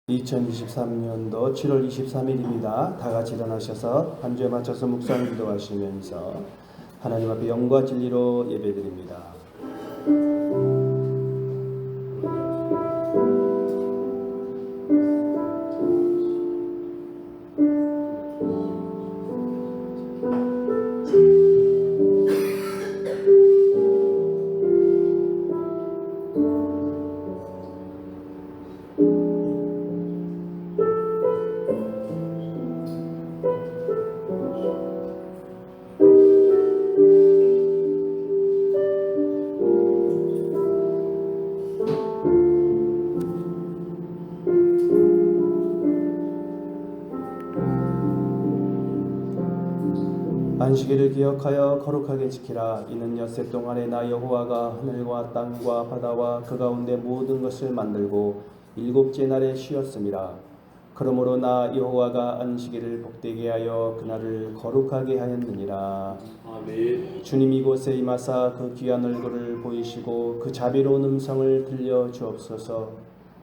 2023년도 7월 23일입니다. 다 같이 일어나셔서 한 주에 맞춰서 묵상 기도하시면서 하나님 앞에 영과 진리로 예배드립니다. 안식일을 기억하여 거룩하게 지키라. 이는 엿새 동안에 나 여호와가 하늘과 땅과 바다와 그 가운데 모든 것을 만들고 일곱째 날에 쉬었음이라. 그러므로 나 여호와가 안식일을 복되게 하여 그날을 거룩하게 하였느니라. 아멘. 주님 이곳에 임하사 그 귀한 얼굴을 보이시고 그 자비로운 음성을 들려 주옵소서.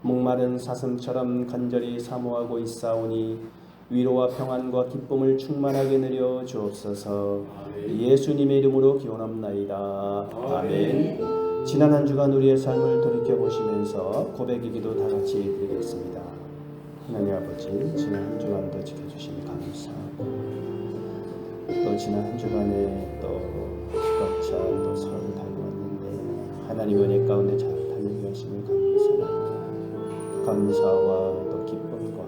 목마른 사슴처럼 간절히 사모하고 있사오니 위로와 평안과 기쁨을 충만하게 내려 주옵소서. 아멘. 예수님의 이름으로 기원합나이다. 아멘. 지난 한 주간 우리의 삶을 돌이켜보시면서 고백의 기도 다 같이 드리겠습니다. 하나님 아버지, 지난 한 주간도 지켜주시니 감사하고 또 지난 한 주간에 또 기껏차 또 설을 달려왔는데 하나님 은혜 가운데 잘 달리게 하심을 감사합니다. 감사와 또 기쁨과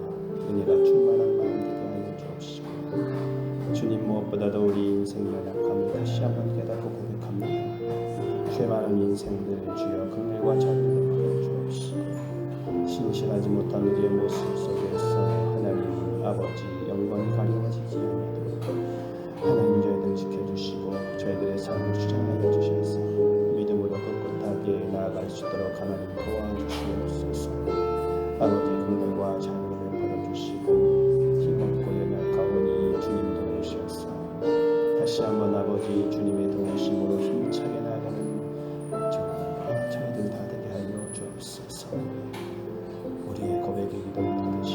은혜가 충만한 마음 되게 하여 주옵시고 주님 무엇보다도 우리 인생의 연약함을 다시 한번 깨닫고 고백합니다. 죄 많은 인생들 주여 긍휼과 자비를 베풀어 주옵시고 신실하지 못한 우리의 모습 속에서 하나님 아버지 영광이 가려지지 않도록 하나님 저희들 지켜주시고 저희들의 삶을 주장하여 주셔서 믿음으로 꿋꿋하게 나아갈 수 있도록 하나님 도와주시옵소서. 아버지 긍휼과 자비를 베풀어주시고 힘없고 연약하오니 주님 도우셔서 다시 한번 아버지 주님의 도우심으로 힘차게 나아가는 저희들 다 되게 하여 주옵소서. 우리의 고백의 기도를 들으신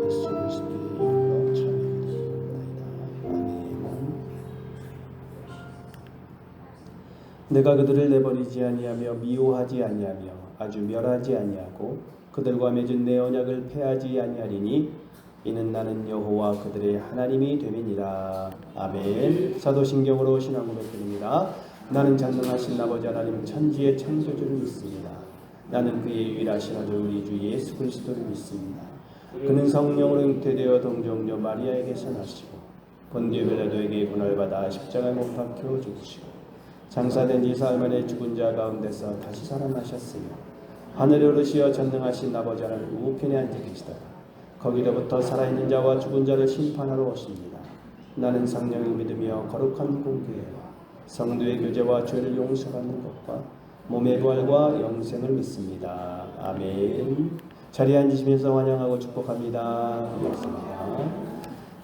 예수 그리스도의 이름으로 찬양드립니다. 아멘. 내가 그들을 내버리지 아니하며 미워하지 아니하며 아주 멸하지 아니하고 그들과 맺은 내 언약을 폐하지 아니하리니 이는 나는 여호와 그들의 하나님이 됨이니라. 아멘. 사도신경으로 신앙 고백드립니다. 나는 전능하신 아버지 하나님 천지의 창조주를 믿습니다. 나는 그의 유일하신 아들 우리 주 예수 그리스도를 믿습니다. 그는 성령으로 잉태되어 동정녀 마리아에게서 나시고 본디오 빌라도에게 분할받아 십자가에 못 박혀 죽으시고 장사된 지 사흘 만에 죽은 자 가운데서 다시 살아나셨으며 하늘에 오르시어 전능하신 아버지 하나님 우편에 앉아 계시다가 거기로부터 살아있는 자와 죽은 자를 심판하러 오십니다. 나는 성령을 믿으며 거룩한 공교회와 성도의 교제와 죄를 용서받는 것과 몸의 부활과 영생을 믿습니다. 아멘. 자리에 앉으시면서 환영하고 축복합니다. 반갑습니다.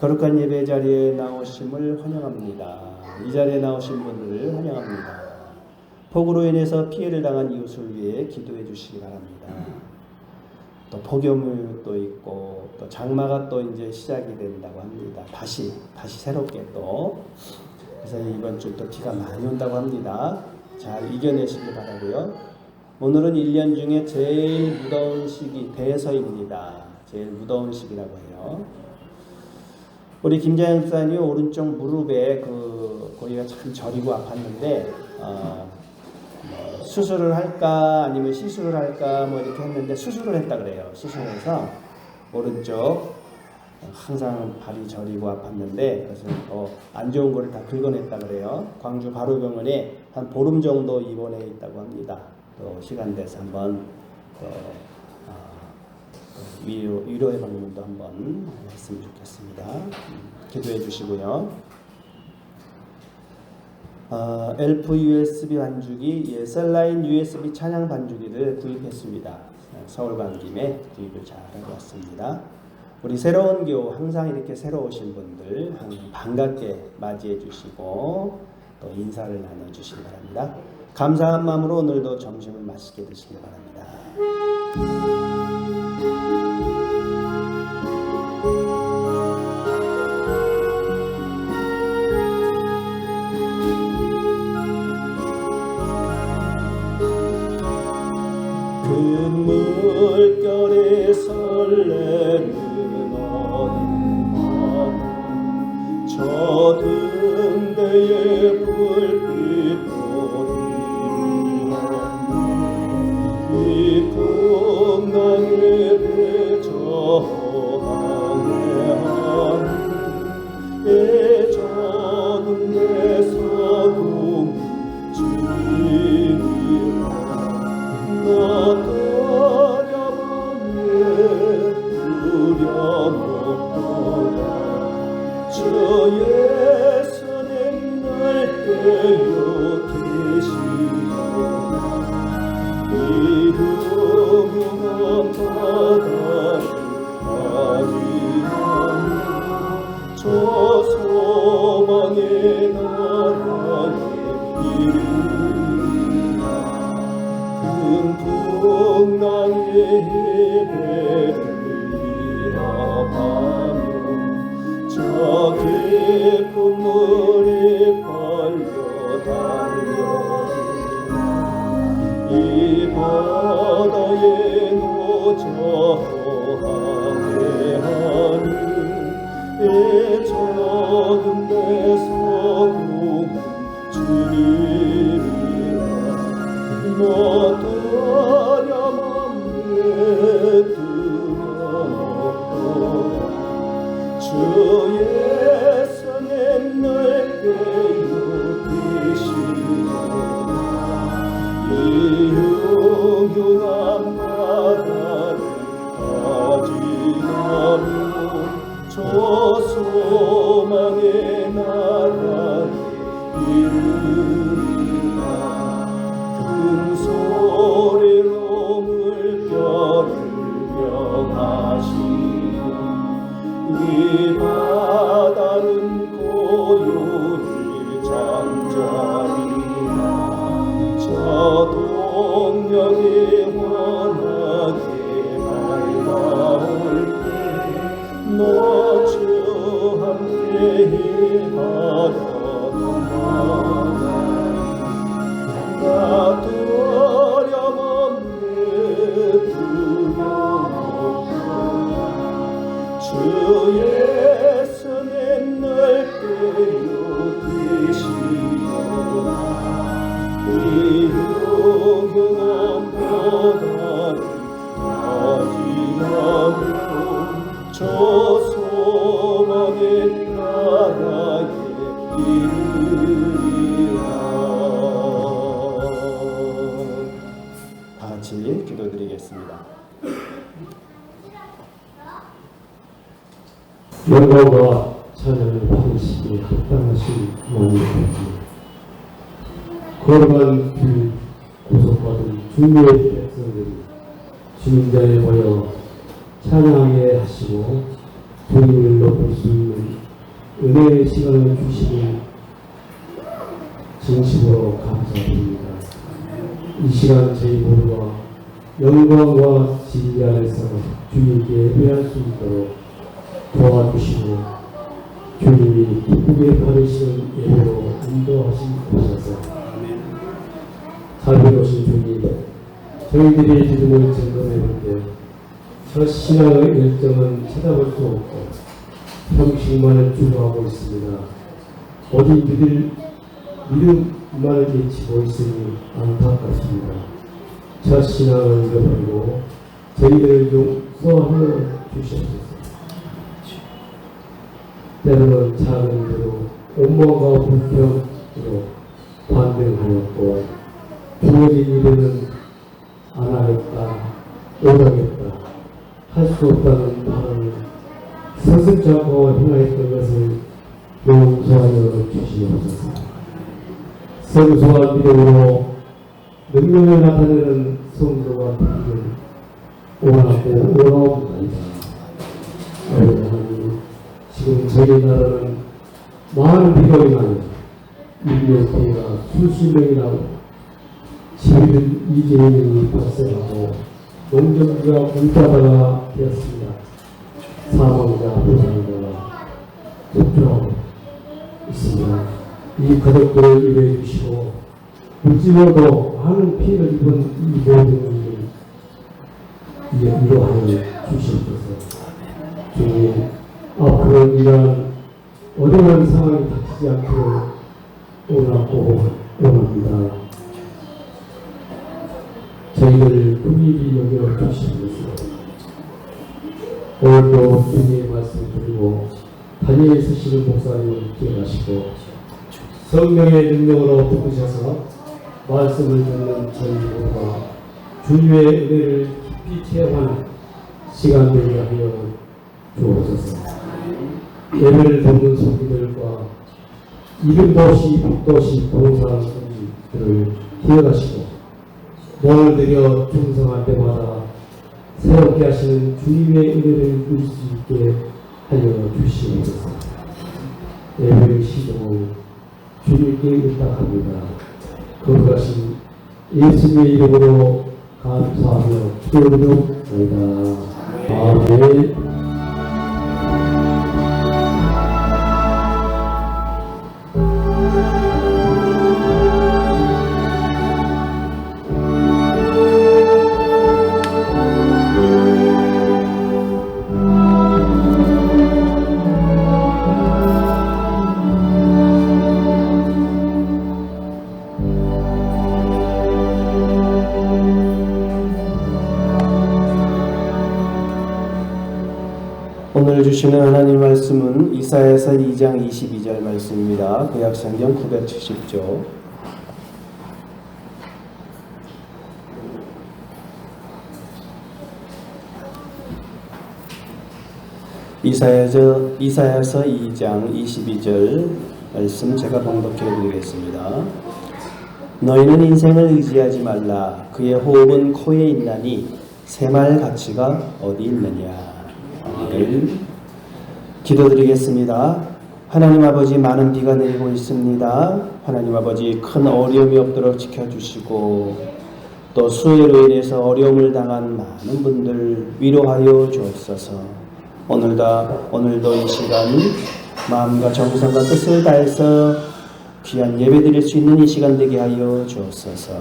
거룩한 예배 자리에 나오심을 환영합니다. 이 자리에 나오신 분들을 환영합니다. 폭우로 인해서 피해를 당한 이웃을 위해 기도해 주시기 바랍니다. 또 폭염도 있고 또 장마가 또 이제 시작이 된다고 합니다. 다시 새롭게 또 그래서 이번 주 또 비가 많이 온다고 합니다. 잘 이겨내시기 바라고요. 오늘은 1년 중에 제일 무더운 시기 대서입니다. 제일 무더운 시기라고 해요. 우리 김자영 집사님 오른쪽 무릎에 거기가 참 저리고 아팠는데 수술을 할까 아니면 시술을 할까 뭐 이렇게 했는데 수술을 했다 그래요. 수술해서 오른쪽 항상 발이 저리고 아팠는데 그래서 안 좋은 거를 다 긁어냈다 그래요. 광주 바로병원에 한 보름 정도 입원해 있다고 합니다. 또 시간 돼서 한번 위로의 방문도 한번 했으면 좋겠습니다. 기도해 주시고요. 엘프 USB 반주기, 셀라인 USB 찬양 반주기를 구입했습니다. 서울 간 김에 구입을 잘 하고 왔습니다. 우리 새로운 교우 항상 이렇게 새로 오신 분들 항상 반갑게 맞이해 주시고 또 인사를 나눠 주시기 바랍니다. 감사한 마음으로 오늘도 점심을 맛있게 드시기 바랍니다. 큰 물결에 설레는 어린 마음 저 등대의 불빛도 이 풍랑에 대저 항해하는 애적은 내 서동 주님이라 나 떠려보네 두려움보다 주의 손에 날 떼어 계시오 이 흉흉한 바다를 가지하며 저 소망의 나라에 이르리라 큰 풍랑의 해배를 위협하며 저 깊은 물에 빨려 달려라 이 바다에 놓쳐 항해하는 애적은 내 서동 주님이라 너 떠려만네 두려움보다 주의 손에 날 떼어 계시오 이 흉흉한 바다를 가지하며 저 소망의 나라에 이르리라 큰 소리로 물결을 명하시고 이 바다는 고요히 잠자리라 저 동력이 환하게 밝아올 때 너 주와 함께 바다로 나가리 나 두려움없네 두려움없다 주의 손에 날 떼어 계시오 이 흉흉한 바다를 가지하며 저 소망의 나라에 이르리라. 다 같이 기도드리겠습니다. 영광과 찬양을 받으시기에 합당하신 하나님입니다. 거룩한 길 구속받은 주님의 백성들이 주님자에 모여 찬양하게 하시고 주님을 높일 수 있는 은혜의 시간을 주시니 진심으로 감사드립니다. 이 시간 저희 모두가 영광과 진리 안에서 주님께 예배할 수 있도록 도와주시고 주님이 기쁘게 받으시는 예배로 인도하시옵소서. 살펴보신 주님, 저희들의 믿음을 점검해볼 때 저 신앙의 열정은 찾아볼 수 없고 형식만을 주도하고 있습니다. 오직 믿음만을 외치고 있으니 안타깝습니다. 저 신앙을 잃어버리고 저희들을 용서하여 주시옵소서. 때로는 작은 일로 온몸과 불평으로 반응하였고 주어진 일에는 안 하겠다, 못하겠다, 할 수 없다는 말을 서슴 잡고 행하였던 것을 용서하여 주시옵소서. 성소와 믿음으로 능력을 나타내는 성도가 되기를 원하고 원하옵나이다. 아버지 하나님, 지금 저희 나라는 많은 비가 임하여 인명피해가 수십 명이 나고 집은 이재민이 발생하고 농경지가 물바다가 되었습니다. 사망자, 부상자가 급증하고 있습니다. 이 가족들을 위로해 주시고 물질로도 많은 피해를 입은 이 모든 분들 위로하여 주시옵소서. 주님, 앞으로 이런 어려운 상황이 닥치지 않도록 오라고 원합니다. 저희를 긍휼히 여겨 주시옵소서. 오늘도 주님의 말씀을 들고 다니엘 쓰시는 목사님을 기억하시고 성령의 능력으로 부으셔서 말씀을 듣는 저희 모두가 주님의 은혜를 깊이 체험하는 시간 되게 하여 주옵소서. 예배를 돕는 성도들과 이름도시 북도시 봉사들을 기억하시고 몸을 들여 충성할 때마다 새롭게 하시는 주님의 은혜를 누릴 수 있게 하여 주시옵소서. 예배의 시종을 주님께 의탁합니다. 거룩하신 예수님의 이름으로 감사하며 기도드리옵나이다. 아멘. 오늘 주시는 하나님 말씀은 이사야서 2장 22절 말씀입니다. 구약성경 970조. 이사야서 2장 22절 말씀 제가 봉독해 드리겠습니다. 너희는 인생을 의지하지 말라. 그의 호흡은 코에 있나니 새말 가치가 어디 있느냐. 기도드리겠습니다. 하나님 아버지, 많은 비가 내리고 있습니다. 하나님 아버지, 큰 어려움이 없도록 지켜주시고 또 수해로 인해서 어려움을 당한 많은 분들 위로하여 주옵소서. 오늘도 이 시간 마음과 정성과 뜻을 다해서 귀한 예배 드릴 수 있는 이 시간 되게 하여 주옵소서.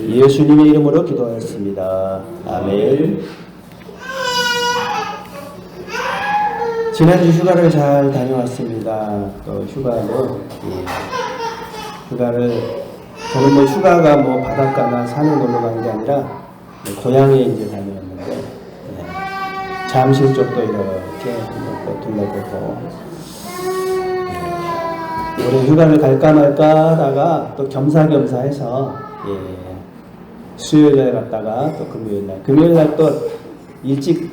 예수님의 이름으로 기도하였습니다. 아멘. 지난주 휴가를 잘 다녀왔습니다. 또 휴가를 저는 뭐 휴가가 뭐 바닷가나 산에 놀러 가는 게 아니라 고향에 이제 다녀왔는데 잠실 쪽도 이렇게 둘러보고 올해 휴가를 갈까 말까 하다가 또 겸사겸사해서 수요일날 갔다가 또 금요일날 또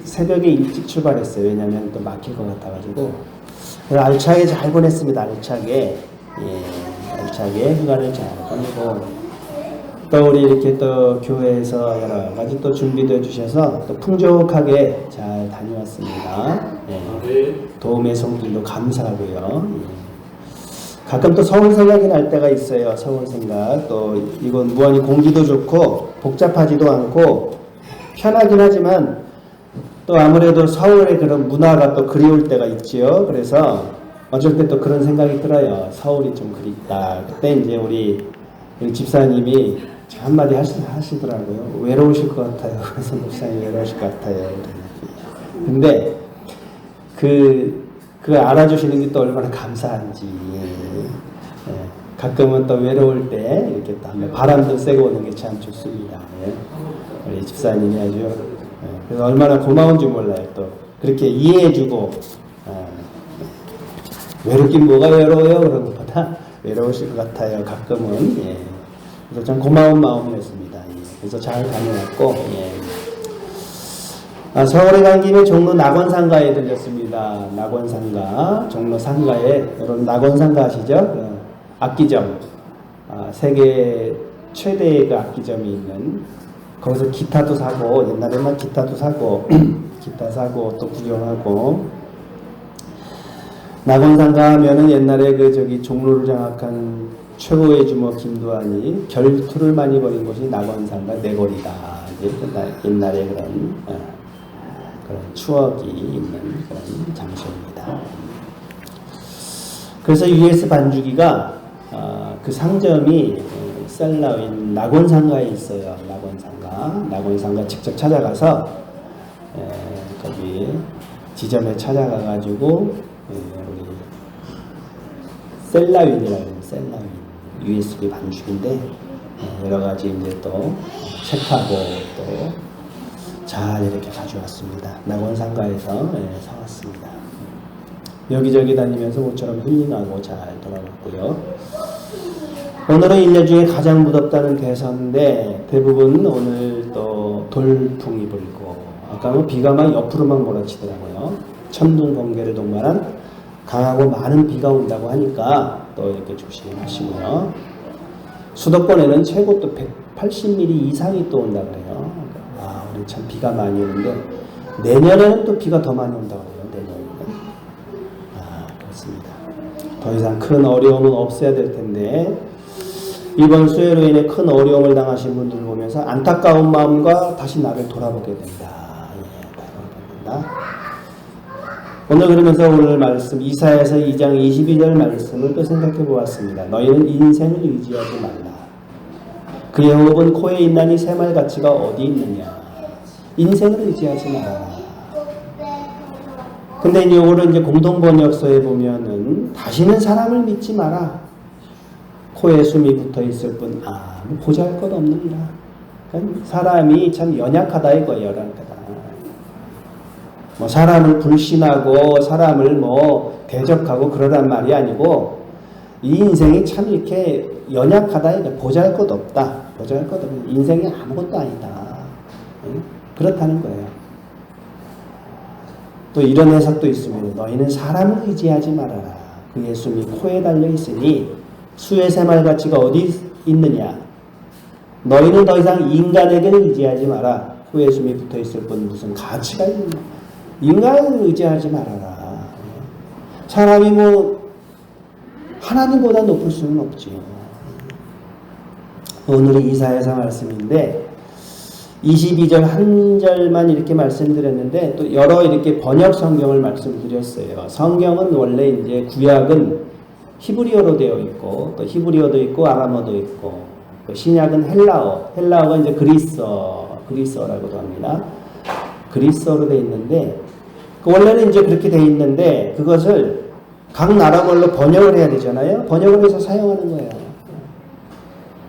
새벽에 일찍 출발했어요. 왜냐면 또 막힐 것 같아가지고. 알차게 잘 보냈습니다. 알차게 휴가를 잘 보내고, 또 우리 이렇게 또 교회에서 여러 가지 또 준비도 해주셔서 또 풍족하게 잘 다녀왔습니다. 도움의 손길도 감사하고요. 가끔 또 서울 생각이 날 때가 있어요. 서울 생각. 또 이건 무한히 공기도 좋고 복잡하지도 않고 편하긴 하지만 또 아무래도 서울의 그런 문화가 또 그리울 때가 있지요. 그래서 어쩔 때 또 그런 생각이 들어요. 서울이 좀 그립다. 그때 이제 우리 집사님이 한마디 하시더라고요. 외로우실 것 같아요. 그래서 목사님 외로우실 것 같아요. 근데 그 알아주시는 게 또 얼마나 감사한지. 가끔은 또 외로울 때 이렇게 또 바람도 쐬고 오는 게 참 좋습니다. 우리 집사님이 아주 그래서 얼마나 고마운지 몰라요. 또 그렇게 이해해주고 외롭긴 뭐가 외로워요? 그런 것보다 외로우실 것 같아요. 가끔은. 그래서 참 고마운 마음이었습니다. 그래서 잘 다녀왔고 서울에 간 김에 종로 낙원상가에 들렸습니다. 낙원상가, 종로 상가에 여러분 낙원상가 아시죠? 악기점, 세계 최대의 그 악기점이 있는 거기서 기타도 사고 옛날에는 기타도 사고 기타 사고 또 구경하고 낙원상가 하면은 옛날에 종로를 장악한 최고의 주모 김두한이 결투를 많이 벌인 곳이 낙원상가 내거리다. 옛날에 그런 추억이 있는 그런 장소입니다. 그래서 US 반주기가 그 상점이 셀러인 낙원상가에 있어요. 낙원상가 직접 찾아가서 거기 지점에 찾아가가지고 우리 셀라윈이라고 해요. 셀라윈 USB 반죽인데 여러 가지 이제 또 책하고 또 잘 이렇게 가져왔습니다. 낙원상가에서 사왔습니다. 여기저기 다니면서 모처럼 힐링하고 잘 돌아왔고요. 오늘은 1년 중에 가장 무덥다는 대선인데 대부분 오늘 또 돌풍이 불고 아까 뭐 비가 막 옆으로 막 몰아치더라고요. 천둥 번개를 동반한 강하고 많은 비가 온다고 하니까 또 이렇게 조심하시고요. 수도권에는 최고 또 180mm 이상이 또 온다 그래요. 아, 우리 참 비가 많이 오는데 내년에는 또 비가 더 많이 온다고 그래요. 내년에는. 아, 그렇습니다. 더 이상 큰 어려움은 없어야 될 텐데 이번 수해로 인해 큰 어려움을 당하신 분들을 보면서 안타까운 마음과 다시 나를 돌아보게 된다. 돌아보게 된다. 오늘 그러면서 오늘 말씀 이사야서 2장 22절 말씀을 또 생각해 보았습니다. 너희는 인생을 의지하지 말라. 그의 호흡은 코에 있나니 새말 가치가 어디 있느냐. 인생을 의지하지 말아라. 근데 이거를 이제 공동번역서에 보면은 다시는 사람을 믿지 마라. 코에 숨이 붙어 있을 뿐 아무 보잘것 없느니라. 그러니까 사람이 참 연약하다 이거예요. 연약하다. 뭐 사람을 불신하고 사람을 뭐 대적하고 그러란 말이 아니고 이 인생이 참 이렇게 연약하다 이거 보잘것 없다. 보잘것 없는 인생이 아무것도 아니다. 그렇다는 거예요. 또 이런 해석도 있습니다. 너희는 사람을 의지하지 말아라. 그의 숨이 코에 달려 있으니 수의 새말 가치가 어디 있느냐. 너희는 더 이상 인간에게 의지하지 마라. 코에 숨이 붙어 있을 뿐 무슨 가치가 있느냐. 인간을 의지하지 말아라. 사람이 뭐 하나님보다 높을 수는 없지요. 오늘은 이사야서 말씀인데 22절 한 절만 이렇게 말씀드렸는데 또 여러 이렇게 번역 성경을 말씀드렸어요. 성경은 원래 이제 구약은 히브리어로 되어 있고 또 히브리어도 있고 아람어도 있고 또 신약은 헬라어가 이제 그리스어라고도 합니다. 그리스어로 되어 있는데 원래는 이제 그렇게 되어 있는데 그것을 각 나라별로 번역을 해야 되잖아요. 번역을 해서 사용하는 거예요.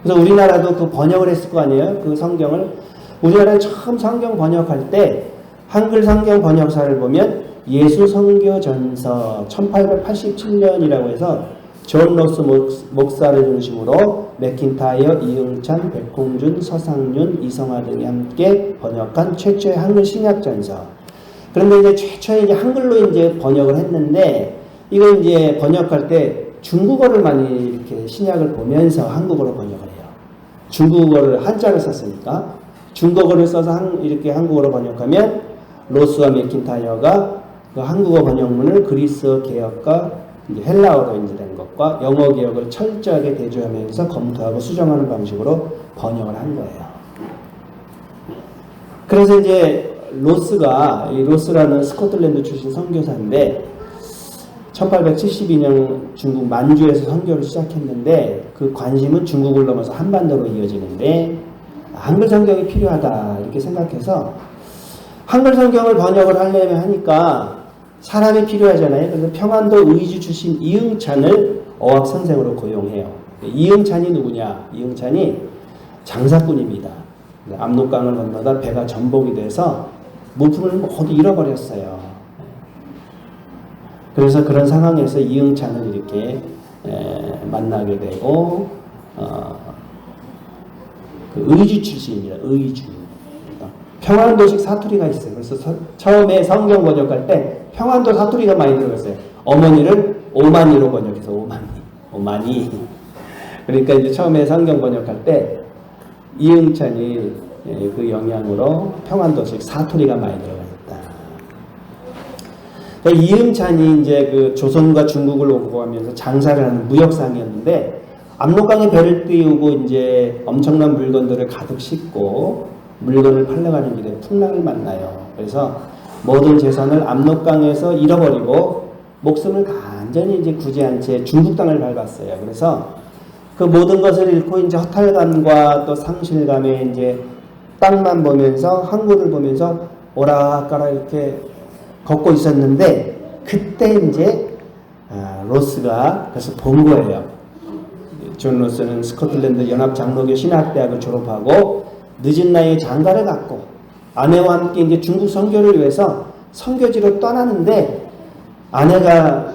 그래서 우리나라도 그 번역을 했을 거 아니에요. 그 성경을 우리나라에 처음 성경 번역할 때 한글 성경 번역사를 보면 예수선교전서 1887년이라고 해서 존 로스 목사를 중심으로 맥킨타이어, 이응찬, 백홍준, 서상윤, 이성화 등이 함께 번역한 최초의 한글 신약전서. 그런데 이제 최초에 이제 한글로 이제 번역을 했는데 이거 이제 번역할 때 중국어를 많이 이렇게 신약을 보면서 한국어로 번역을 해요. 중국어를 한자를 썼으니까 중국어를 써서 이렇게 한국어로 번역하면 로스와 맥킨타이어가 그 한국어 번역문을 그리스어 개역과 이제 헬라어로 이제 된 것과 영어 개역을 철저하게 대조하면서 검토하고 수정하는 방식으로 번역을 한 거예요. 그래서 이제 로스라는 스코틀랜드 출신 선교사인데 1872년 중국 만주에서 선교를 시작했는데 그 관심은 중국을 넘어서 한반도로 이어지는데 한글 성경이 필요하다 이렇게 생각해서 한글 성경을 번역을 하려면 하니까 사람이 필요하잖아요. 그래서 평안도 의주 출신 이응찬을 어학 선생으로 고용해요. 이응찬이 누구냐? 이응찬이 장사꾼입니다. 압록강을 건너다 배가 전복이 돼서 물품을 모두 잃어버렸어요. 그래서 그런 상황에서 이응찬을 이렇게 만나게 되고 그 의주 출신입니다. 의주. 평안도식 사투리가 있어요. 그래서 처음에 성경 번역할 때 평안도 사투리가 많이 들어갔어요. 어머니를 오만이로 번역해서 오만이. 그러니까 이제 처음에 성경 번역할 때 이응찬이 그 영향으로 평안도식 사투리가 많이 들어갔다. 그러니까 이응찬이 이제 그 조선과 중국을 오고 가면서 장사를 하는 무역상이었는데 압록강에 배를 띄우고 이제 엄청난 물건들을 가득 싣고 물건을 팔러가는 길에 풍랑을 만나요. 그래서 모든 재산을 압록강에서 잃어버리고 목숨을 간절히 이제 구제한 채 중국 땅을 밟았어요. 그래서 그 모든 것을 잃고 이제 허탈감과 또 상실감에 이제 땅만 보면서 항구를 보면서 오락가락 이렇게 걷고 있었는데 그때 이제 로스가 그래서 본 거예요. 존 로스는 스코틀랜드 연합장로교 신학대학을 졸업하고 늦은 나이에 장가를 갔고 아내와 함께 이제 중국 선교를 위해서 선교지로 떠나는데 아내가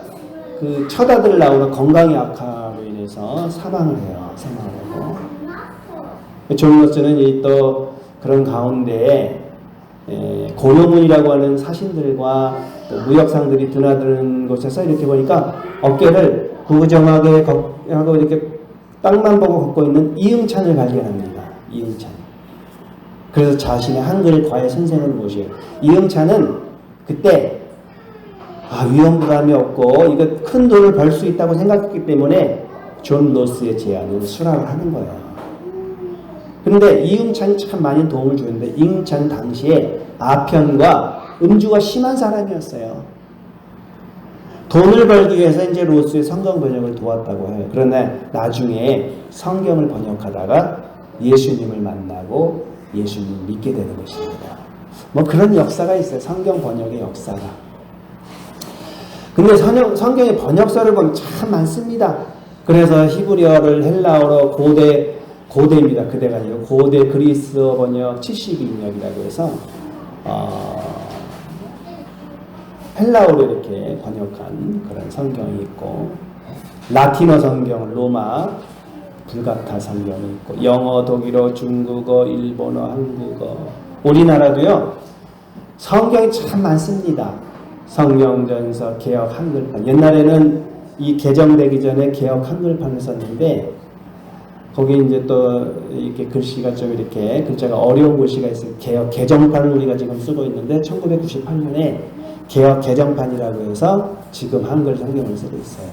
그 첫 아들을 낳으러 건강이 악화로 인해서 사망을 해요. 사망을 하고 존 로스는 또 그런 가운데 고요문이라고 하는 사신들과 무역상들이 드나드는 곳에서 이렇게 보니까 어깨를 구부정하게 하고 이렇게 땅만 보고 걷고 있는 이응찬을 발견합니다. 이응찬. 그래서 자신의 한글 과외 선생을 모셔요. 이응찬은 그때 위험부담이 없고 이거 큰 돈을 벌 수 있다고 생각했기 때문에 존 로스의 제안을 수락을 하는 거예요. 그런데 이응찬이 참 많이 도움을 주는데 이응찬 당시에 아편과 음주가 심한 사람이었어요. 돈을 벌기 위해서 이제 로스의 성경 번역을 도왔다고 해요. 그러나 나중에 성경을 번역하다가 예수님을 만나고 예수님을 믿게 되는 것입니다. 뭐 그런 역사가 있어요. 성경 번역의 역사가. 근데 성경의 번역서를 보면 참 많습니다. 그래서 히브리어를 헬라어로 고대입니다. 그대가 아니고 고대 그리스어 번역 72인역이라고 해서 헬라어로 이렇게 번역한 그런 성경이 있고 라틴어 성경, 로마, 불가타 성경이 있고 영어, 독일어, 중국어, 일본어, 한국어 우리나라도요. 성경이 참 많습니다. 성령전서, 개역 한글판 옛날에는 이 개정되기 전에 개역 한글판을 썼는데 거기 이제 또 이렇게 글씨가 좀 이렇게 글자가 어려운 글씨가 있어요. 개역 개정판을 우리가 지금 쓰고 있는데 1998년에 개역 개정판이라고 해서 지금 한글 성경을 쓰고 있어요.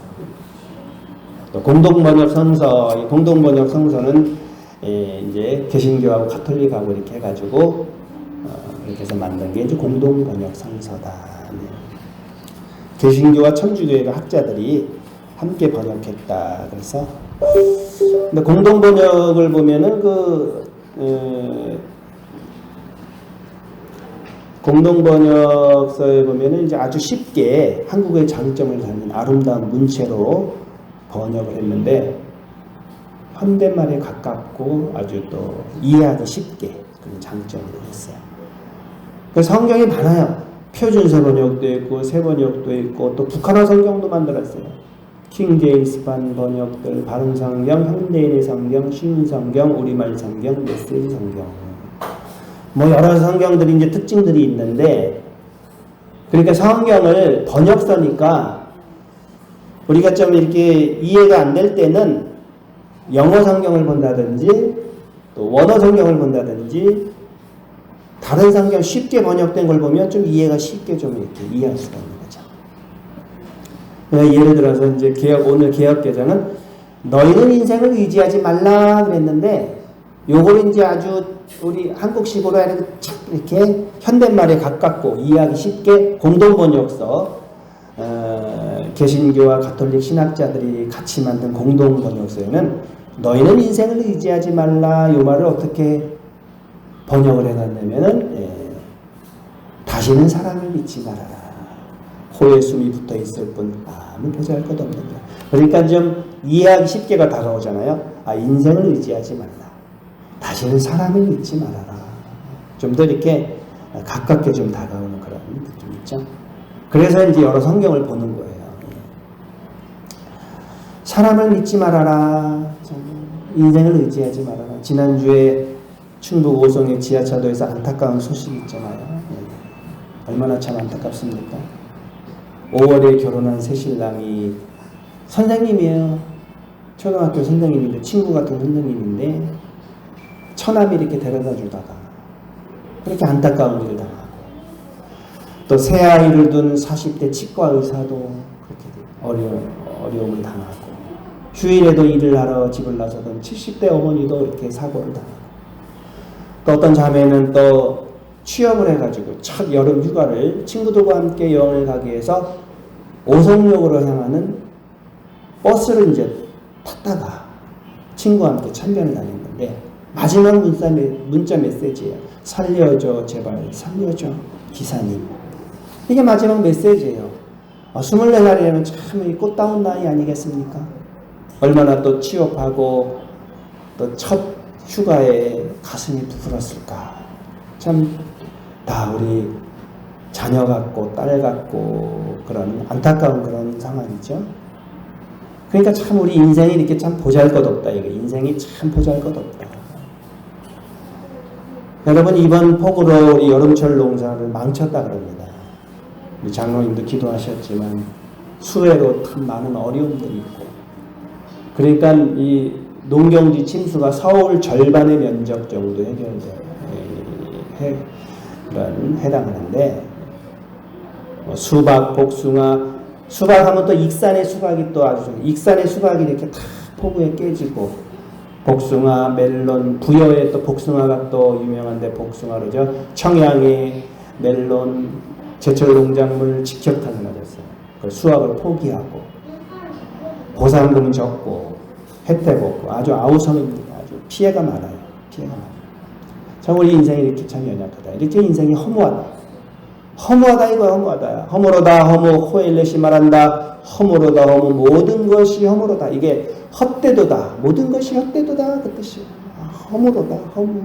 또 공동번역 성서, 이 공동번역 성서는 이제 개신교하고 가톨릭하고 이렇게 해가지고 이렇게 해서 만든 게 이제 공동번역 성서다. 개신교와 천주교회가 학자들이 함께 번역했다. 그래서 근데 공동번역을 보면은 공동번역서에 보면은 이제 아주 쉽게 한국의 장점을 담은 아름다운 문체로 번역을 했는데 현대말에 가깝고 아주 또 이해하기 쉽게 그런 장점을 했어요. 그래서 성경이 많아요. 표준서 번역도 있고 새 번역도 있고 또 북한어 성경도 만들었어요. 킹 제임스판 번역들, 바른 성경, 현대인의 성경, 쉬운 성경, 우리말 성경, 메시지 성경. 뭐 여러 성경들이 이제 특징들이 있는데 그러니까 성경을 번역서니까 우리가 좀 이렇게 이해가 안 될 때는 영어 성경을 본다든지 또 원어 성경을 본다든지 다른 성경 쉽게 번역된 걸 보면 좀 이해가 쉽게 좀 이렇게 이해할 수가 있는 거죠. 예를 들어서 이제 오늘 개역개정은 너희는 인생을 의지하지 말라 그랬는데 요거를 이제 아주 우리 한국식으로 이렇게 현대말에 가깝고 이해하기 쉽게 공동번역서 개신교와 가톨릭 신학자들이 같이 만든 공동번역서에는 너희는 인생을 의지하지 말라 요 말을 어떻게 번역을 해놨냐면은 다시는 사람을 믿지 말아라. 코에 숨이 붙어 있을 뿐 아무 보잘것 없는 자. 그러니까 좀 이해하기 쉽게가 다가오잖아요. 인생을 의지하지 말라. 다시는 사람을 믿지 말아라. 좀 더 이렇게 가깝게 좀 다가오는 그런 느낌 있죠. 그래서 이제 여러 성경을 보는 거예요. 사람을 믿지 말아라. 인생을 의지하지 말아라. 지난주에 충북 오송의 지하차도에서 안타까운 소식이 있잖아요. 얼마나 참 안타깝습니까? 5월에 결혼한 새 신랑이 선생님이에요. 초등학교 선생님인데 친구 같은 선생님인데 처남이 이렇게 데려다 주다가 그렇게 안타까운 일을 당하고 또 새 아이를 둔 40대 치과 의사도 그렇게 어려움을 당하고 휴일에도 일을 하러 집을 나서던 70대 어머니도 이렇게 사고를 당하고 또 어떤 자매는 또 취업을 해가지고 첫 여름 휴가를 친구들과 함께 여행을 가기 위해서 오송역으로 향하는 버스를 이제 탔다가 친구와 함께 참변을 다녔는데 마지막 문자 메시지예요. 살려줘, 제발 살려줘, 기사님. 이게 마지막 메시지예요. 24살이라면 참 꽃다운 나이 아니겠습니까? 얼마나 또 취업하고 또 첫 휴가에 가슴이 부풀었을까. 참 다 우리 자녀 같고 딸 같고 그런 안타까운 그런 상황이죠. 그러니까 참 우리 인생이 이렇게 참 보잘것없다. 이거 인생이 참 보잘것없다. 여러분 이번 폭우로 우리 여름철 농사를 망쳤다 그럽니다. 우리 장로님도 기도하셨지만 수해로 참 많은 어려움들이 있고, 그러니까 이 농경지 침수가 서울 절반의 면적 정도 해당하는데, 수박, 복숭아, 수박하면 또 익산의 수박이 또 아주 익산의 수박이 이렇게 다 폭우에 깨지고, 복숭아, 멜론, 부여에 또 복숭아가 또 유명한데 복숭아로죠. 청양의 멜론, 제철 농작물 직격탄을 맞았어요. 그 수확을 포기하고 보상금 적고 혜택 없고 아주 아우성입니다. 아주 피해가 많아요. 피해가 많아요. 참 우리 인생이 이렇게 참 연약하다. 이렇게 인생이 허무하다. 허무하다 이거야. 허무하다. 허무로다 허무 호엘렛이 말한다. 허무로다 허무 모든 것이 허무로다. 이게 헛되도다. 모든 것이 헛되도다 그 뜻이에요. 허무로다 허무.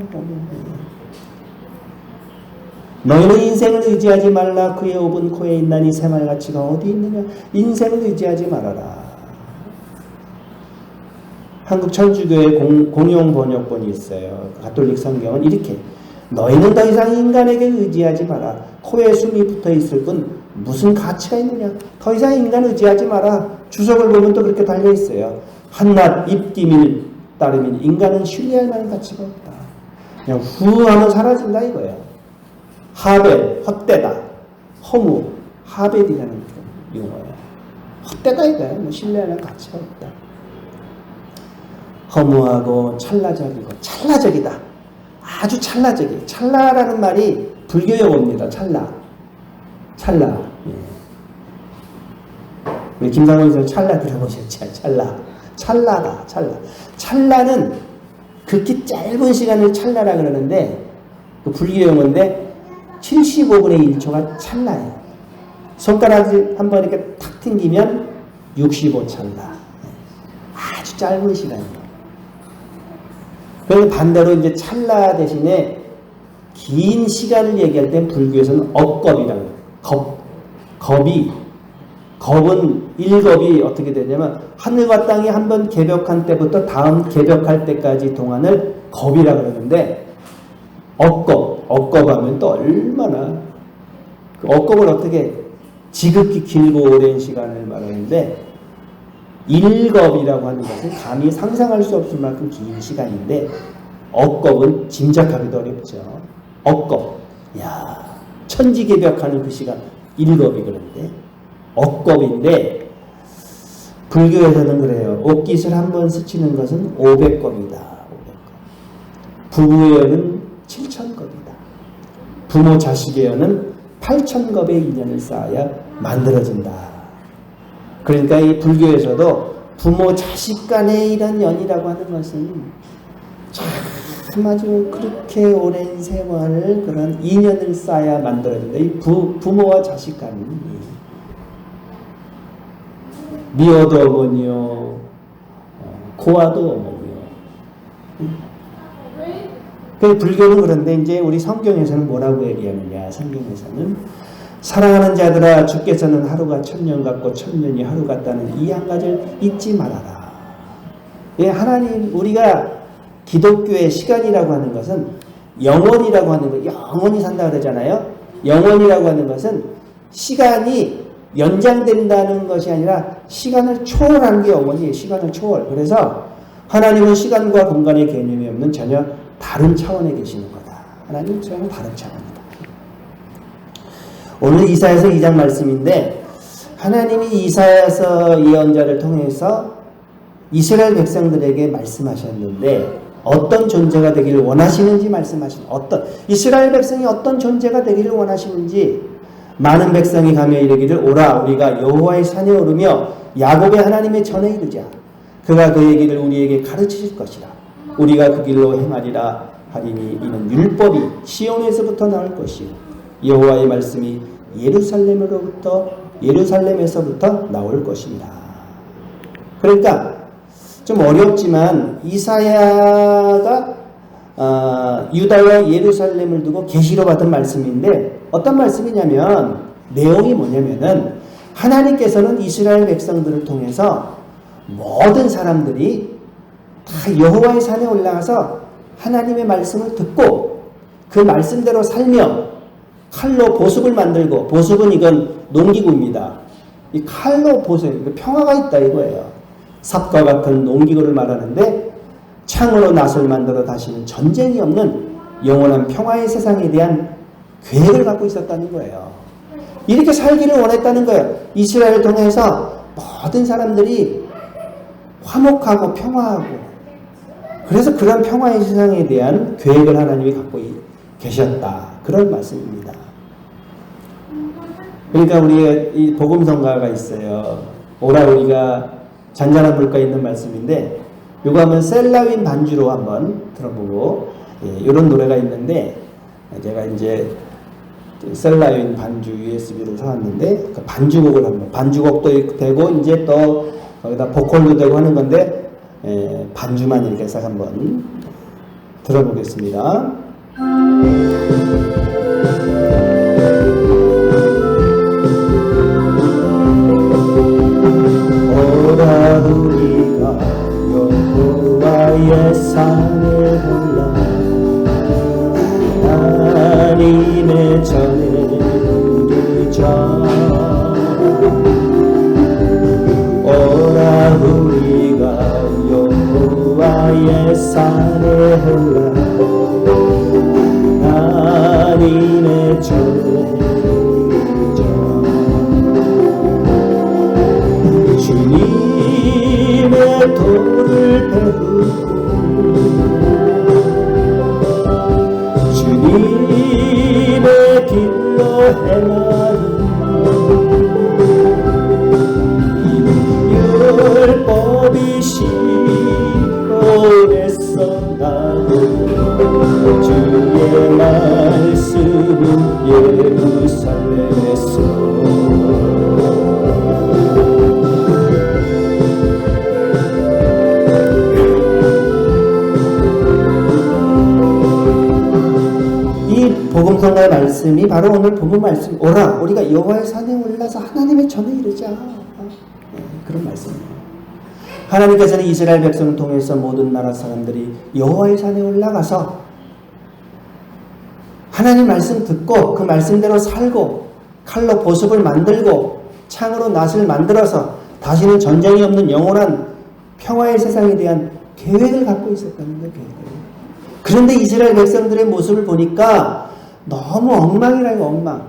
너희는 인생을 의지하지 말라. 그의 옵은 코에 있나니 새말가치가 어디 있느냐. 인생을 의지하지 말아라. 한국 천주교의 공용 번역본이 있어요. 가톨릭 성경은 이렇게, 너희는 더 이상 인간에게 의지하지 마라. 코에 숨이 붙어 있을 뿐 무슨 가치가 있느냐. 더 이상 인간 의지하지 마라. 주석을 보면 또 그렇게 달려 있어요. 한낱 입김일 따르면 인간은 신뢰할 만한 가치가 없다. 그냥 후하면 사라진다 이거예요. 하벨, 헛되다. 허무, 하벨이라는 용어예요. 헛되다 이거예요. 뭐 신뢰할 만한 가치가 없다. 허무하고 찰나적이고, 찰나적이다. 아주 찰나적이에요. 찰나라는 말이 불교 용어입니다. 찰나. 찰나. 예. 우리 김상원 선생 찰나 들어보셨죠? 찰나. 찰나다. 찰나. 찰나는 극히 짧은 시간을 찰나라 그러는데, 그 불교 용어인데 75분의 1초가 찰나예요. 손가락을 한번 이렇게 탁 튕기면 65찰나. 아주 짧은 시간이에요. 그리고 반대로 이제 찰나 대신에 긴 시간을 얘기할 때 불교에서는 억겁이라고 해요. 겁은 일겁이 어떻게 되냐면 하늘과 땅이 한번 개벽한 때부터 다음 개벽할 때까지 동안을 겁이라고 그러는데, 억겁하면 또 얼마나 그 억겁을 어떻게 지극히 길고 오랜 시간을 말하는데, 일겁이라고 하는 것은 감히 상상할 수 없을 만큼 긴 시간인데, 억겁은 짐작하기도 어렵죠. 억겁. 야, 천지개벽하는 그 시간, 일겁이 그런데, 억겁인데, 불교에서는 그래요. 옷깃을 한번 스치는 것은 500겁이다. 500겁. 부부에는 7,000겁이다. 부모 자식에는 8,000겁의 인연을 쌓아야 만들어진다. 그러니까 이 불교에서도 부모 자식 간의 이런 연이라고 하는 것은 참 아주 그렇게 오랜 세월을 그런 인연을 쌓아야 만들어진다. 이 부모와 자식 간이 미워도 어머니요, 고아도 어머니요. 그 불교는 그런데 이제 우리 성경에서는 뭐라고 얘기하느냐. 성경에서는 사랑하는 자들아, 주께서는 하루가 1000년 같고 1000년이 하루 같다는 이 한 가지를 잊지 말아라. 예, 하나님, 우리가 기독교의 시간이라고 하는 것은 영원이라고 하는 거, 영원히 산다 그러잖아요. 영원이라고 하는 것은 시간이 연장된다는 것이 아니라 시간을 초월하는 게 영원이에요. 시간을 초월. 그래서 하나님은 시간과 공간의 개념이 없는 전혀 다른 차원에 계시는 거다. 하나님은 전혀 다른 차원이다. 오늘 이사야서 2장 말씀인데, 하나님이 이사야서 예언자를 통해서 이스라엘 백성들에게 말씀하셨는데, 어떤 존재가 되기를 원하시는지 이스라엘 백성이 어떤 존재가 되기를 원하시는지, 많은 백성이 가며 이르기를 오라 우리가 여호와의 산에 오르며 야곱의 하나님의 전에 이르자. 그가 그의 길을 우리에게 가르치실 것이라. 우리가 그 길로 행하리라 하리니 이는 율법이 시온에서부터 나올 것이요 여호와의 말씀이 예루살렘에서부터 나올 것입니다. 그러니까 좀 어렵지만 이사야가 유다와 예루살렘을 두고 계시로 받은 말씀인데 어떤 말씀이냐면 내용이 뭐냐면은 하나님께서는 이스라엘 백성들을 통해서 모든 사람들이 다 여호와의 산에 올라가서 하나님의 말씀을 듣고 그 말씀대로 살며 칼로 보습을 만들고, 보습은 이건 농기구입니다. 이 칼로 보습, 평화가 있다 이거예요. 삽과 같은 농기구를 말하는데 창으로 낫을 만들어 다시는 전쟁이 없는 영원한 평화의 세상에 대한 계획을 갖고 있었다는 거예요. 이렇게 살기를 원했다는 거예요. 이스라엘을 통해서 모든 사람들이 화목하고 평화하고, 그래서 그런 평화의 세상에 대한 계획을 하나님이 갖고 계셨다. 그런 말씀입니다. 그러니까 우리가 이 복음성가가 있어요. 오라 우리가 잔잔한 물가에 있는 말씀인데, 이거 한번 셀라윈 반주로 한번 들어보고, 이런 노래가 있는데, 제가 이제 셀라윈 반주 USB로 사왔는데, 그 반주곡을 한번, 반주곡도 되고, 이제 또 거기다 보컬도 되고 하는 건데, 반주만 이렇게 싹 한번 들어보겠습니다. 오라 우리가 여호와의 산에 올라 하나님의 전에 부르자. 오라 우리가 여호와의 산에 올라 하나님의 전에 부르자. 주님의 도를 배우고 주님의 길로 행하리. 율법이 시온에서 나고 주의 말씀은 예루살렘에서. 복음성가의 말씀이 바로 오늘 본문 말씀, 오라 우리가 여호와의 산에 올라서 하나님의 전에 이르자. 그런 말씀이에요. 하나님께서는 이스라엘 백성을 통해서 모든 나라 사람들이 여호와의 산에 올라가서 하나님 말씀 듣고 그 말씀대로 살고 칼로 보습을 만들고 창으로 낫을 만들어서 다시는 전쟁이 없는 영원한 평화의 세상에 대한 계획을 갖고 있었다는 거예요. 그런데 이스라엘 백성들의 모습을 보니까 너무 엉망이라요, 엉망.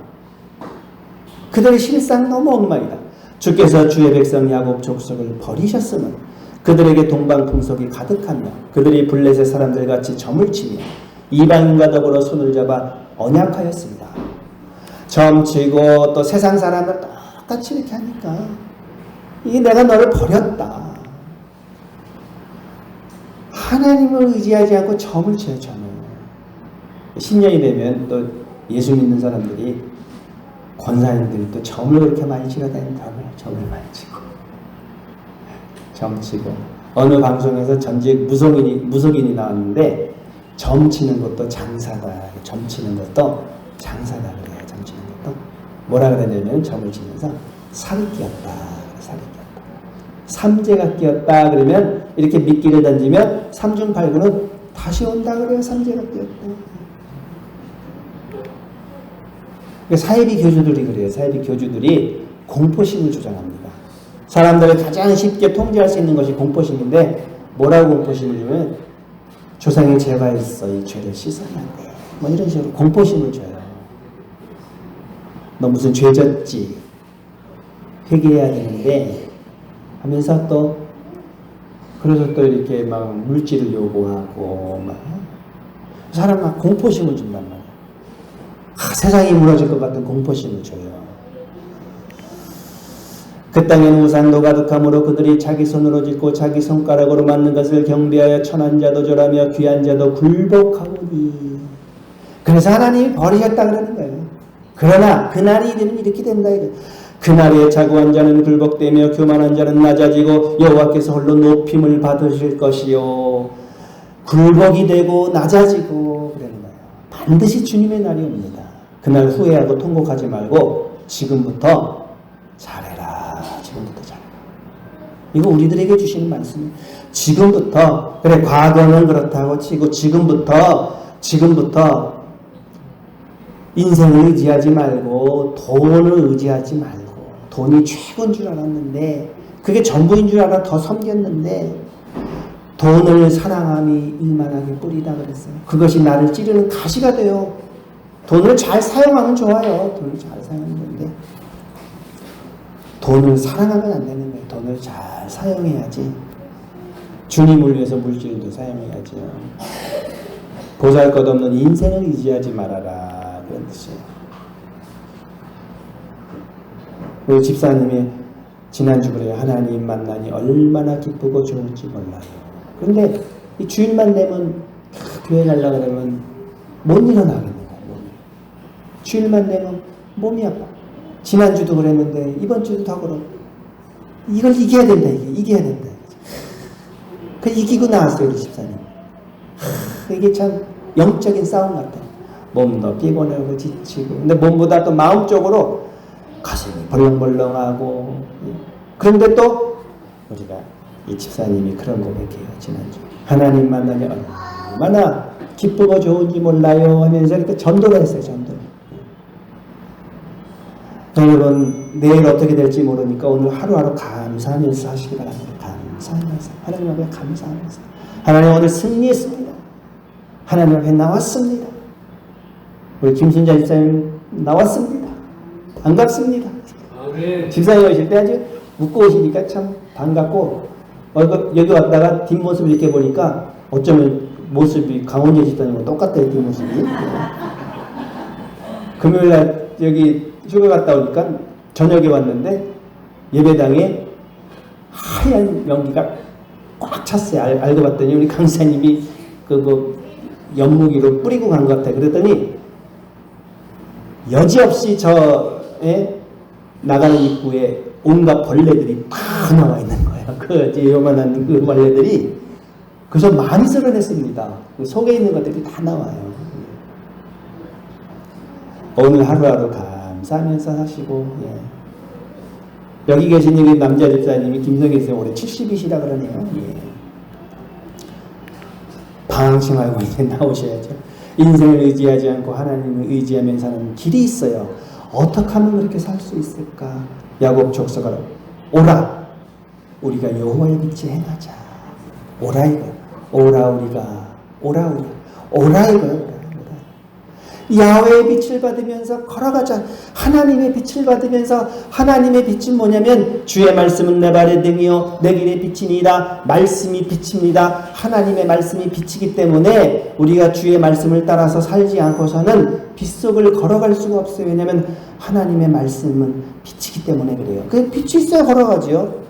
그들의 실상 너무 엉망이다. 주께서 주의 백성 야곱 족속을 버리셨으면 그들에게 동방풍속이 가득하며 그들이 블레셋 사람들 같이 점을 치며 이방인과 더불어 손을 잡아 언약하였습니다. 점치고 또 세상 사람을 똑같이 이렇게 하니까 이게 내가 너를 버렸다. 하나님을 의지하지 않고 점을 쳐요, 점을. 신년이 되면 또 예수 믿는 사람들이, 권사님들이 또 점을 그렇게 많이 치러다니는 점을 많이 치고 점 치고. 어느 방송에서 전직 무속인이 나왔는데 점 치는 것도 장사다, 점 치는 것도 장사다 그래요. 점 치는 것도 뭐라 그러냐면 점을 치면서 살이 끼었다, 살이 끼었다, 삼재가 끼었다. 그러면 이렇게 미끼를 던지면 삼중팔구는 다시 온다 그래요. 삼재가 끼었다. 사이비 교주들이 그래요. 사이비 교주들이 공포심을 주장합니다. 사람들을 가장 쉽게 통제할 수 있는 것이 공포심인데, 뭐라고 공포심을 주면 조상의 죄가 있어, 이 죄를 씻어야 돼, 뭐 이런 식으로 공포심을 줘요. 너 무슨 죄 졌지, 회개해야 되는데 하면서 또 그래서 또 이렇게 막 물질을 요구하고 막 사람 막 공포심을 준단 말이에요. 세상이 무너질 것 같은 공포심을 줘요. 그 땅에는 우상도 가득하므로 그들이 자기 손으로 짓고 자기 손가락으로 만든 것을 경배하여 천한 자도 절하며 귀한 자도 굴복하오니. 그래서 하나님이 버리셨다 그러는 거예요. 그러나 그날이 되면 이렇게 된다 이거예요. 그날에 자고한 자는 굴복되며 교만한 자는 낮아지고 여호와께서 홀로 높임을 받으실 것이요. 굴복이 되고 낮아지고 그러는 거예요. 반드시 주님의 날이 옵니다. 그날 후회하고 통곡하지 말고 지금부터 잘해라. 지금부터 잘해라. 이거 우리들에게 주시는 말씀이에요. 지금부터, 그래 과거는 그렇다고 치고 지금부터 인생을 의지하지 말고 돈을 의지하지 말고, 돈이 최고인 줄 알았는데 그게 전부인 줄 알아 더 섬겼는데 돈을 사랑함이 일만하게 뿌리다 그랬어요. 그것이 나를 찌르는 가시가 돼요. 돈을 잘 사용하면 좋아요. 돈을 잘 사용하면 되는데 돈을 사랑하면 안 되는 거예요. 돈을 잘 사용해야지. 주님을 위해서 물질도 사용해야죠. 보잘것없는 인생을 의지하지 말아라. 그런 뜻이에요. 우리 집사님이 지난주 그래요. 하나님 만나니 얼마나 기쁘고 좋을지 몰라요. 그런데 이 주일만 되면 교회 가려고 그러면 못 일어나겠는 거예요. 주일만 되면 몸이 아파. 지난주도 그랬는데 이번 주도 더 그러고. 이걸 이겨야 된다. 이겨야 된다. 그 이기고 나왔어요. 우리 집사님. 이게 참 영적인 싸움 같아요. 몸도 피곤하고 지치고. 근데 몸보다 또 마음적으로 가슴이 벌렁벌렁하고. 그런데 또 우리가 이 집사님이 그런 고백해요. 지난주 하나님 만나니 얼마나 기쁘고 좋은지 몰라요 하면서 이렇게 전도를 했어요. 전도를. 여러분 내일 어떻게 될지 모르니까 오늘 하루하루 감사하면서 하시기 바랍니다. 감사하면서 하나님 앞에 감사하면서 하나님 오늘 승리했습니다. 하나님 앞에 나왔습니다. 우리 김순자 집사님 나왔습니다. 반갑습니다. 집사님 오실 때 아주 웃고 오시니까 참 반갑고 여기 왔다가 뒷모습을 이렇게 보니까 어쩌면 모습이 강원재 집사님과 똑같아요. 뒷모습이. 금요일날 여기 휴가 갔다 오니까 저녁에 왔는데 예배당에 하얀 연기가 꽉 찼어요. 알고 봤더니 우리 강사님이 연무기로 뿌리고 간 것 같아요. 그랬더니 여지없이 나가는 입구에 온갖 벌레들이 다 나와 있는 거예요. 요만한 그 벌레들이. 그래서 많이 쓸어냈습니다. 그 속에 있는 것들이 다 나와요. 오늘 하루하루 감사하면서 하시고, 여기 계신 여기 남자 집사님이 김성희 선생 올해 70이시라 그러네요. 방황치 말고 이제 나오셔야죠. 인생을 의지하지 않고 하나님을 의지하면 사는 길이 있어요. 어떻게 하면 그렇게 살 수 있을까? 야곱 족서가 오라 우리가 여호와의 빛에 행하자. 오라 이거. 오라 우리가. 오라 이거. 야훼의 빛을 받으면서 걸어가자. 하나님의 빛을 받으면서, 하나님의 빛은 뭐냐면 주의 말씀은 내 발의 등이요 내 길의 빛이니이다. 말씀이 빛입니다. 하나님의 말씀이 빛이기 때문에 우리가 주의 말씀을 따라서 살지 않고서는 빛 속을 걸어갈 수가 없어요. 왜냐하면 하나님의 말씀은 빛이기 때문에 그래요. 그 빛이 있어야 걸어가죠.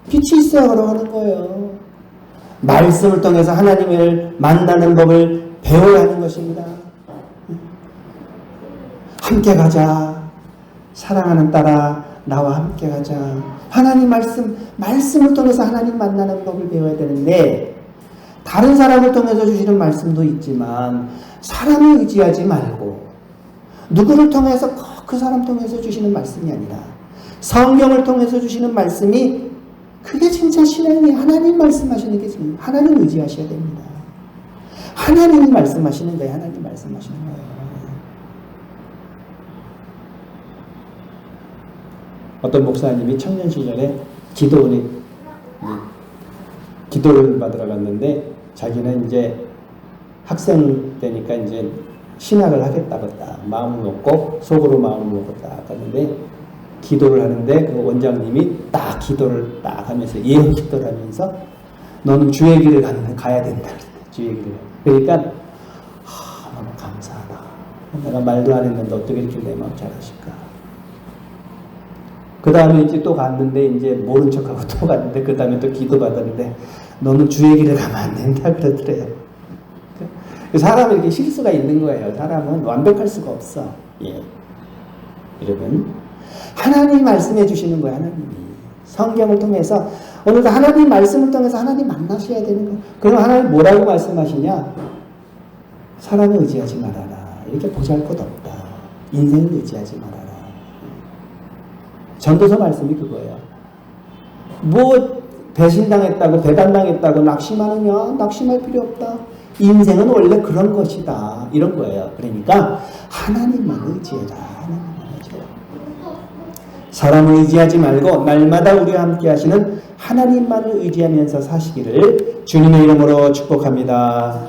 빛이 있어야 걸어가는 거예요. 말씀을 통해서 하나님을 만나는 법을 배워야 하는 것입니다. 함께 가자. 사랑하는 딸아 나와 함께 가자. 하나님 말씀을 통해서 하나님 만나는 법을 배워야 되는데 다른 사람을 통해서 주시는 말씀도 있지만 사람을 의지하지 말고 누구를 통해서 그 사람 통해서 주시는 말씀이 아니라 성경을 통해서 주시는 말씀이 그게 진짜 신앙이 하나님 말씀하시는 게 지금 하나님 의지하셔야 됩니다. 하나님이 말씀하시는 거예요. 하나님 말씀하시는 거예요. 어떤 목사님이 청년 시절에 기도를 받으러 갔는데 자기는 이제 학생 때니까 이제 신학을 하겠다고 딱 마음을 먹고 속으로 마음을 먹고 딱 갔는데 기도를 하는데 그 원장님이 딱 기도를 딱 하면서 예언 기도를 하면서 너는 주의 길을 가야 된다. 주의 길을. 그러니까 너무 감사하다. 내가 말도 안 했는데 어떻게 이렇게 내 마음 잘하실까. 그 다음에 이제 또 갔는데 이제 모른 척하고 또 갔는데 그 다음에 또 기도 받았는데 너는 주의 길을 가면 안 된다 그러더래요. 사람은 이렇게 실수가 있는 거예요. 사람은 완벽할 수가 없어. 예. 여러분, 하나님이 말씀해 주시는 거예요. 하나님이 성경을 통해서 오늘도 하나님 말씀을 통해서 하나님 만나셔야 되는 거예요. 그럼 하나님 뭐라고 말씀하시냐? 사람을 의지하지 말아라. 이렇게 보잘것없다. 인생을 의지하지 말아라. 전도서 말씀이 그거예요. 뭐 배신당했다고 배반당했다고 낙심하느냐? 낙심할 필요 없다. 인생은 원래 그런 것이다. 이런 거예요. 그러니까 하나님만 의지해라. 하나님만 의지해라. 사람을 의지하지 말고 날마다 우리와 함께 하시는 하나님만을 의지하면서 사시기를 주님의 이름으로 축복합니다.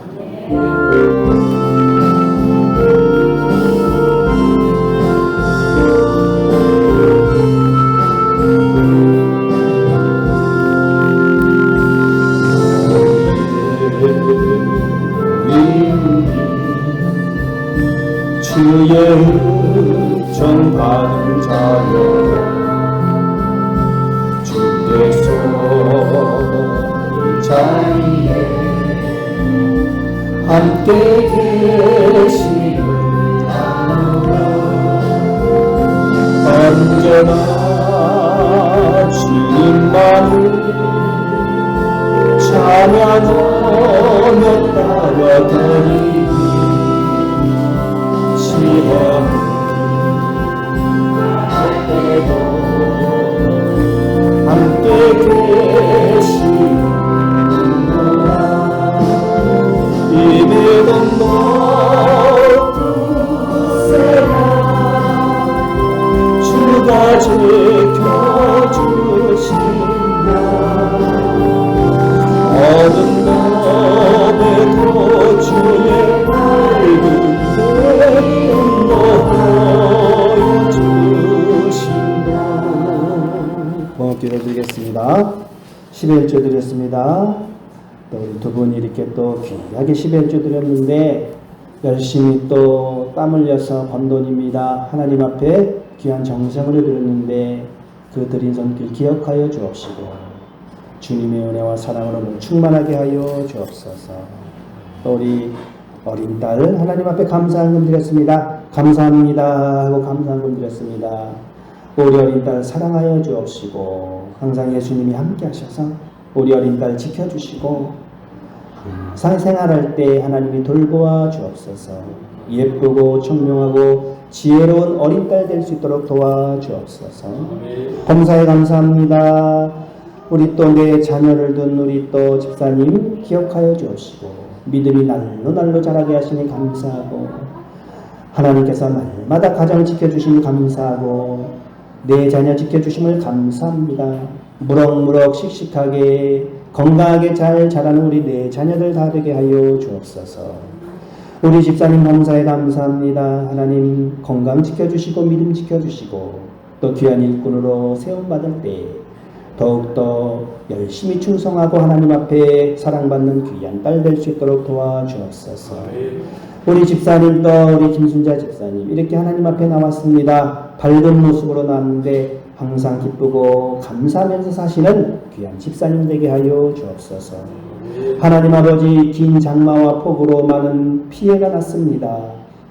주의 은총 받은 자여 주께서 이 자리에 함께 계시는 언제나 주님만을 찬양하며 따라가니 함께 계시는구나. 이제는 높은 세상 주가 지켜주신다. 어느 날에도 주의 밝은 기도드리겠습니다. 11조 드렸습니다. 또 우리 두 분이 이렇게 또 귀하게 11조 드렸는데 열심히 또 땀 흘려서 번 돈입니다. 하나님 앞에 귀한 정성을 드렸는데 그 드린 손길 기억하여 주옵시고 주님의 은혜와 사랑으로 충만하게 하여 주옵소서. 또 우리 어린 딸 하나님 앞에 감사한금 드렸습니다. 감사합니다 하고 감사한금 드렸습니다. 우리 어린 딸 사랑하여 주옵시고 항상 예수님이 함께 하셔서 우리 어린 딸 지켜주시고 항상 생활할 때 하나님이 돌보아 주옵소서. 예쁘고 청명하고 지혜로운 어린 딸 될 수 있도록 도와주옵소서. 범사에 감사합니다. 우리 또 내 자녀를 둔 우리 또 집사님 기억하여 주옵시고 믿음이 날로 자라게 하시니 감사하고 하나님께서 날마다 가정 지켜주시니 감사하고 내 자녀 지켜주심을 감사합니다. 무럭무럭 씩씩하게 건강하게 잘 자라는 우리 내 자녀들 다 되게 하여 주옵소서. 우리 집사님 감사에 감사합니다. 하나님 건강 지켜주시고 믿음 지켜주시고 또 귀한 일꾼으로 세움받을 때 더욱더 열심히 충성하고 하나님 앞에 사랑받는 귀한 딸 될 수 있도록 도와주옵소서. 우리 집사님 또 우리 김순자 집사님 이렇게 하나님 앞에 나왔습니다. 밝은 모습으로 나왔는데 항상 기쁘고 감사하면서 사시는 귀한 집사님 되게 하여 주옵소서. 하나님 아버지 긴 장마와 폭우로 많은 피해가 났습니다.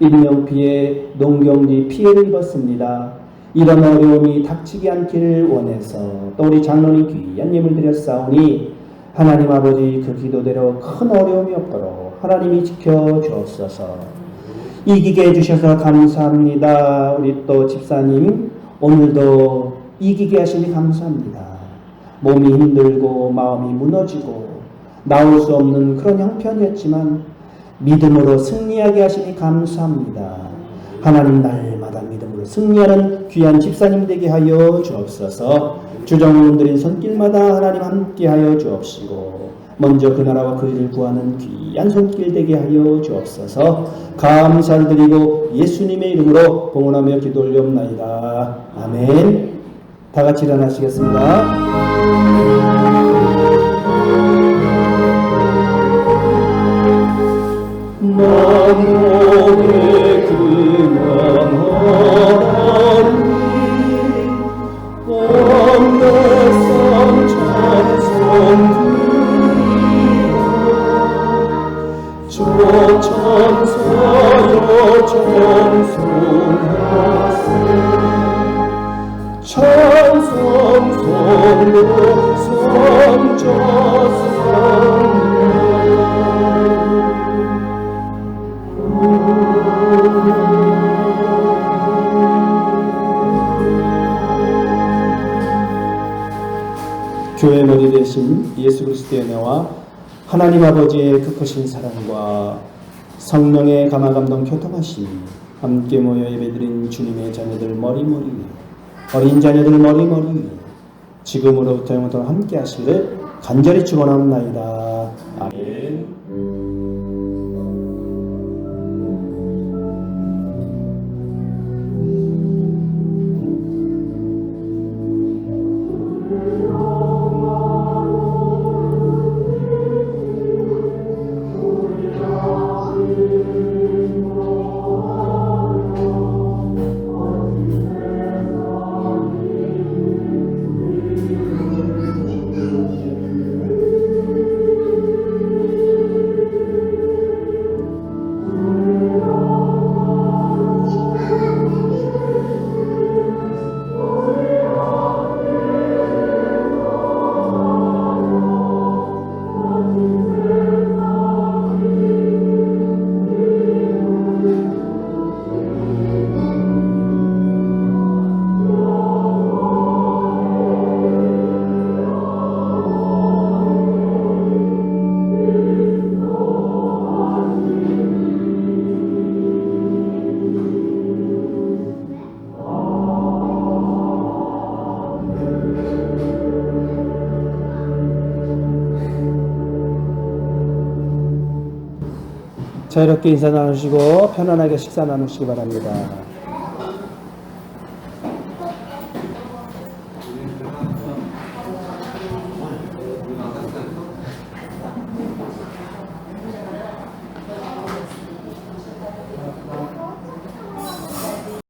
인명피해, 농경지 피해를 입었습니다. 이런 어려움이 닥치지 않기를 원해서 또 우리 장로님 귀한 예물 드렸사오니 하나님 아버지 그 기도대로 큰 어려움이 없도록 하나님이 지켜주옵소서. 이기게 해주셔서 감사합니다. 우리 또 집사님 오늘도 이기게 하시니 감사합니다. 몸이 힘들고 마음이 무너지고 나올 수 없는 그런 형편이었지만 믿음으로 승리하게 하시니 감사합니다. 하나님 날마다 믿음으로 승리하는 귀한 집사님 되게 하여 주옵소서. 주정원들인 손길마다 하나님 함께 하여 주옵시고 먼저 그 나라와 그 일을 구하는 귀한 손길 되게 하여 주옵소서. 감사를 드리고 예수님의 이름으로 봉헌하며 기도 올려옵나이다. 아멘. 다 같이 일어나시겠습니다. 만국의 근원하리 위하여 찬송하세 찬송송로 성자성 교회 머리 대신 예수 그리스도의 은혜와 하나님 아버지의 그 크신 사랑과 성령의 감화감동 교통하심이 함께 모여 예배드린 주님의 자녀들 머리머리 위에 어린 자녀들 머리머리 위에 지금으로부터 영원토록 함께 하시기를 간절히 축원합나이다. 아멘. 자유롭게 인사 나누시고 편안하게 식사 나누시기 바랍니다.